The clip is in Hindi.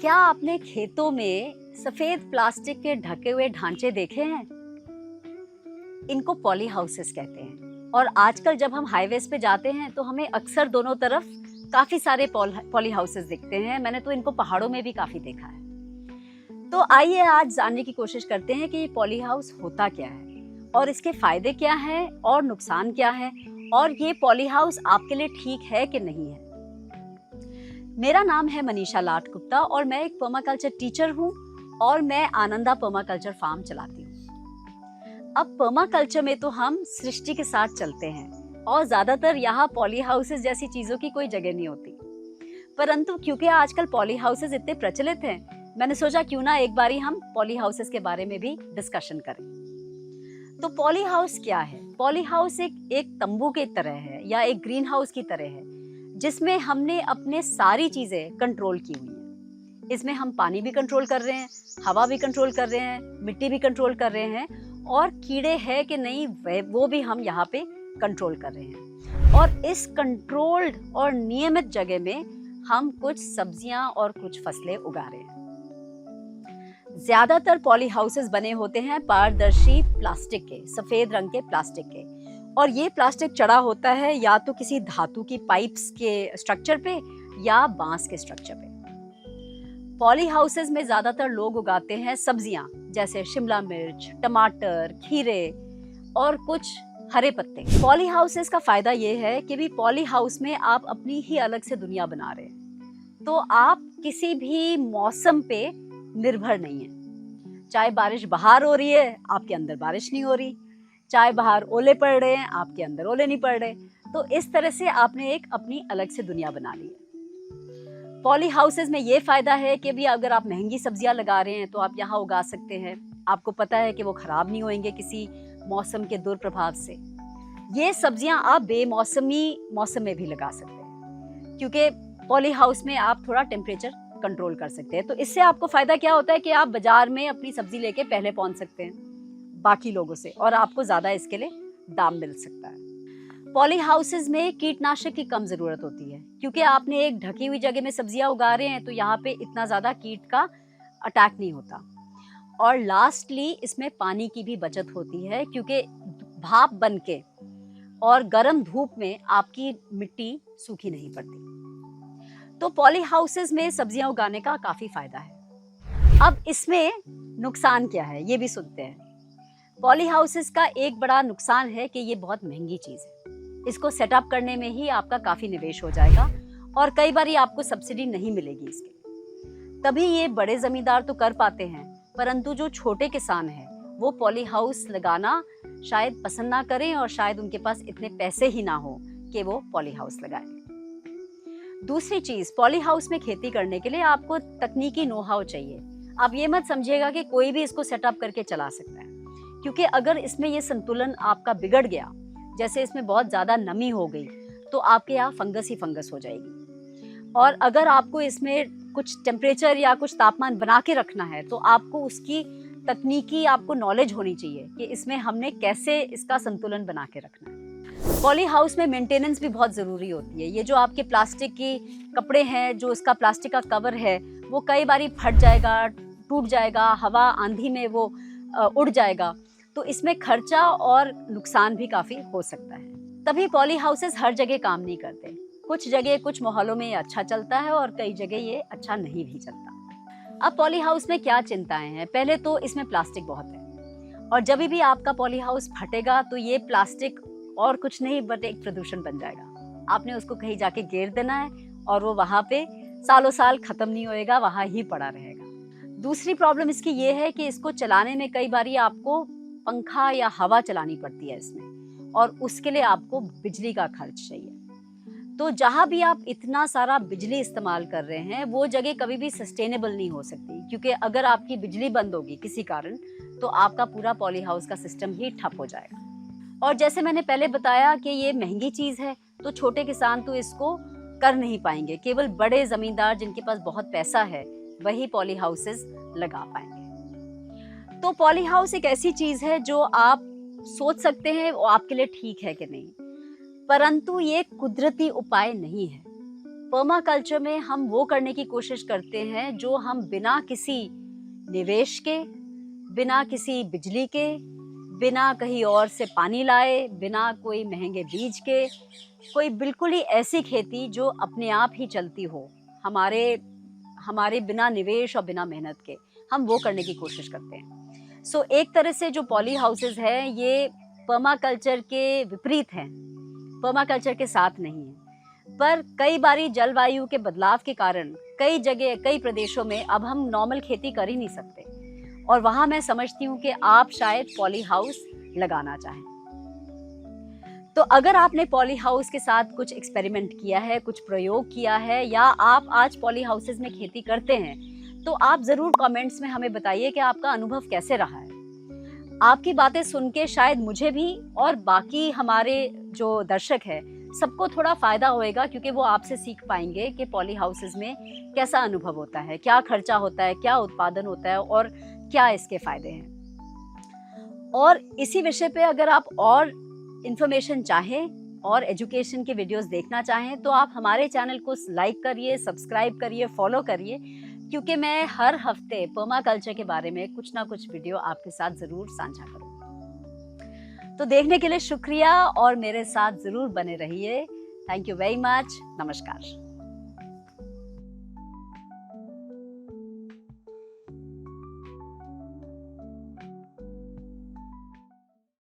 क्या आपने खेतों में सफेद प्लास्टिक के ढके हुए ढांचे देखे हैं? इनको पॉली हाउसेस कहते हैं। और आजकल जब हम हाईवेज पे जाते हैं तो हमें अक्सर दोनों तरफ काफी सारे पॉली हाउसेस दिखते हैं। मैंने तो इनको पहाड़ों में भी काफी देखा है। तो आइए आज जानने की कोशिश करते हैं कि ये पॉली हाउस होता क्या है और इसके फायदे क्या हैं और नुकसान क्या है, और ये पॉली हाउस आपके लिए ठीक है कि नहीं है। मेरा नाम है मनीषा लाट गुप्ता और मैं एक पर्माकल्चर टीचर हूँ और मैं आनंदा पर्माकल्चर फार्म चलाती हूँ। अब पर्माकल्चर में तो हम सृष्टि के साथ चलते हैं और ज्यादातर यहाँ पॉली हाउसेस जैसी चीजों की कोई जगह नहीं होती। परंतु क्योंकि आजकल पॉली हाउसेस इतने प्रचलित हैं, मैंने सोचा क्यों ना एक बारी हम पॉली हाउसेस के बारे में भी डिस्कशन करें। तो पॉली हाउस क्या है? पॉली हाउस एक तंबू की तरह है या एक ग्रीन हाउस की तरह है जिसमें हमने अपने सारी चीजें कंट्रोल की हुई है। इसमें हम पानी भी कंट्रोल कर रहे हैं, हवा भी कंट्रोल कर रहे हैं, मिट्टी भी कंट्रोल कर रहे हैं और कीड़े हैं कि नहीं वो भी हम यहाँ पे कंट्रोल कर रहे हैं। और इस कंट्रोल्ड और नियमित जगह में हम कुछ सब्जियां और कुछ फसलें उगा रहे हैं। ज्यादातर पॉली हाउसेस बने होते हैं पारदर्शी प्लास्टिक के, सफेद रंग के प्लास्टिक के, और ये प्लास्टिक चढ़ा होता है या तो किसी धातु की पाइप्स के स्ट्रक्चर पे या बांस के स्ट्रक्चर पे। पॉली हाउसेस में ज्यादातर लोग उगाते हैं सब्जियां जैसे शिमला मिर्च, टमाटर, खीरे और कुछ हरे पत्ते। पॉली हाउसेस का फायदा ये है कि भी पॉली हाउस में आप अपनी ही अलग से दुनिया बना रहे हैं, तो आप किसी भी मौसम पे निर्भर नहीं है। चाहे बारिश बाहर हो रही है, आपके अंदर बारिश नहीं हो रही, चाहे बाहर ओले पड़ रहे हैं, आपके अंदर ओले नहीं पड़ रहे। तो इस तरह से आपने एक अपनी अलग से दुनिया बना ली है। पॉली हाउसेस में ये फायदा है कि भी अगर आप महंगी सब्जियां लगा रहे हैं तो आप यहाँ उगा सकते हैं। आपको पता है कि वो खराब नहीं होंगे किसी मौसम के दुष्प्रभाव से। ये सब्जियां आप बेमौसमी मौसम में भी लगा सकते हैं क्योंकि पॉली हाउस में आप थोड़ा टेम्परेचर कंट्रोल कर सकते हैं। तो इससे आपको फायदा क्या होता है कि आप बाजार में अपनी सब्जी लेके पहले पहुंच सकते हैं बाकी लोगों से और आपको ज्यादा इसके लिए दाम मिल सकता है। पॉली हाउसेस में कीटनाशक की कम जरूरत होती है क्योंकि आपने एक ढकी हुई जगह में सब्जियां उगा रहे हैं, तो यहाँ पे इतना ज्यादा कीट का अटैक नहीं होता। और लास्टली इसमें पानी की भी बचत होती है क्योंकि भाप बन के और गर्म धूप में आपकी मिट्टी सूखी नहीं पड़ती। तो पॉली हाउसेस में सब्जियां उगाने का काफी फायदा है। अब इसमें नुकसान क्या है ये भी सुनते हैं। पॉली हाउसेस का एक बड़ा नुकसान है कि ये बहुत महंगी चीज है। इसको सेटअप करने में ही आपका काफी निवेश हो जाएगा और कई बार आपको सब्सिडी नहीं मिलेगी इसके। तभी ये बड़े जमींदार तो कर पाते हैं, परंतु जो छोटे किसान हैं वो पॉली हाउस लगाना शायद पसंद ना करें और शायद उनके पास इतने पैसे ही ना हो कि वो पॉली हाउस लगाएं। दूसरी चीज, पॉली हाउस में खेती करने के लिए आपको तकनीकी नो हाउ चाहिए। आप ये मत समझिएगा कि कोई भी इसको सेटअप करके चला सकता है, क्योंकि अगर इसमें ये संतुलन आपका बिगड़ गया, जैसे इसमें बहुत ज्यादा नमी हो गई, तो आपके यहाँ फंगस ही फंगस हो जाएगी। और अगर आपको इसमें कुछ टेम्परेचर या कुछ तापमान बना के रखना है तो आपको उसकी तकनीकी आपको नॉलेज होनी चाहिए कि इसमें हमने कैसे इसका संतुलन बना के रखना है। पॉली हाउस में मेंटेनेंस भी बहुत जरूरी होती है। ये जो आपके प्लास्टिक की कपड़े हैं, जो इसका प्लास्टिक का कवर है, वो कई बार फट जाएगा, टूट जाएगा, हवा आंधी में वो उड़ जाएगा, तो इसमें खर्चा और नुकसान भी काफी हो सकता है। तभी पॉली हाउसेस हर जगह काम नहीं करते। कुछ जगह कुछ माहौलों में ये अच्छा चलता है और कई जगह ये अच्छा नहीं भी चलता। अब पॉली हाउस में क्या चिंताएं हैं? पहले तो इसमें प्लास्टिक बहुत है और जब भी आपका पॉली हाउस फटेगा तो ये प्लास्टिक और कुछ नहीं बट एक प्रदूषण बन जाएगा। आपने उसको कहीं जाके गिर देना है और वो वहां पे सालों साल खत्म नहीं होएगा, वहां ही पड़ा रहेगा। दूसरी प्रॉब्लम इसकी ये है कि इसको चलाने में कई बार आपको पंखा या हवा चलानी पड़ती है इसमें, और उसके लिए आपको बिजली का खर्च चाहिए। तो जहां भी आप इतना सारा बिजली इस्तेमाल कर रहे हैं वो जगह कभी भी सस्टेनेबल नहीं हो सकती, क्योंकि अगर आपकी बिजली बंद होगी किसी कारण तो आपका पूरा पॉली हाउस का सिस्टम ही ठप हो जाएगा। और जैसे मैंने पहले बताया कि ये महंगी चीज है, तो छोटे किसान तो इसको कर नहीं पाएंगे। केवल बड़े जमींदार जिनके पास बहुत पैसा है वही पॉली हाउसेस लगा पाएंगे। तो पॉली हाउस एक ऐसी चीज है जो आप सोच सकते हैं वो आपके लिए ठीक है कि नहीं, परंतु ये कुदरती उपाय नहीं है। पर्मा कल्चर में हम वो करने की कोशिश करते हैं जो हम बिना किसी निवेश के, बिना किसी बिजली के, बिना कहीं और से पानी लाए, बिना कोई महंगे बीज के, कोई बिल्कुल ही ऐसी खेती जो अपने आप ही चलती हो, हमारे बिना निवेश और बिना मेहनत के, हम वो करने की कोशिश करते हैं। सो एक तरह से जो पॉली हाउसेस हैं ये पर्मा कल्चर के विपरीत हैं, पर्मा कल्चर के साथ नहीं है। पर कई बारी जलवायु के बदलाव के कारण कई जगह, कई प्रदेशों में अब हम नॉर्मल खेती कर ही नहीं सकते, और वहां मैं समझती हूँ कि आप शायद पॉली हाउस लगाना चाहें। तो अगर आपने पॉली हाउस के साथ कुछ एक्सपेरिमेंट किया है, कुछ प्रयोग किया है, या आप आज पॉली हाउसेस में खेती करते हैं, तो आप ज़रूर कमेंट्स में हमें बताइए कि आपका अनुभव कैसे रहा है। आपकी बातें सुन के शायद मुझे भी और बाकी हमारे जो दर्शक हैं सबको थोड़ा फ़ायदा होएगा, क्योंकि वो आपसे सीख पाएंगे कि पॉली हाउसेस में कैसा अनुभव होता है, क्या खर्चा होता है, क्या उत्पादन होता है और क्या इसके फ़ायदे हैं। और इसी विषय पे अगर आप और इन्फॉर्मेशन चाहें और एजुकेशन की वीडियोस देखना चाहें तो आप हमारे चैनल को लाइक करिए, सब्सक्राइब करिए, फॉलो करिए, क्योंकि मैं हर हफ्ते पर्मा कल्चर के बारे में कुछ ना कुछ वीडियो आपके साथ ज़रूर साझा करूँगी। तो देखने के लिए शुक्रिया और मेरे साथ ज़रूर बने रहिए। Thank you very much. नमस्कार।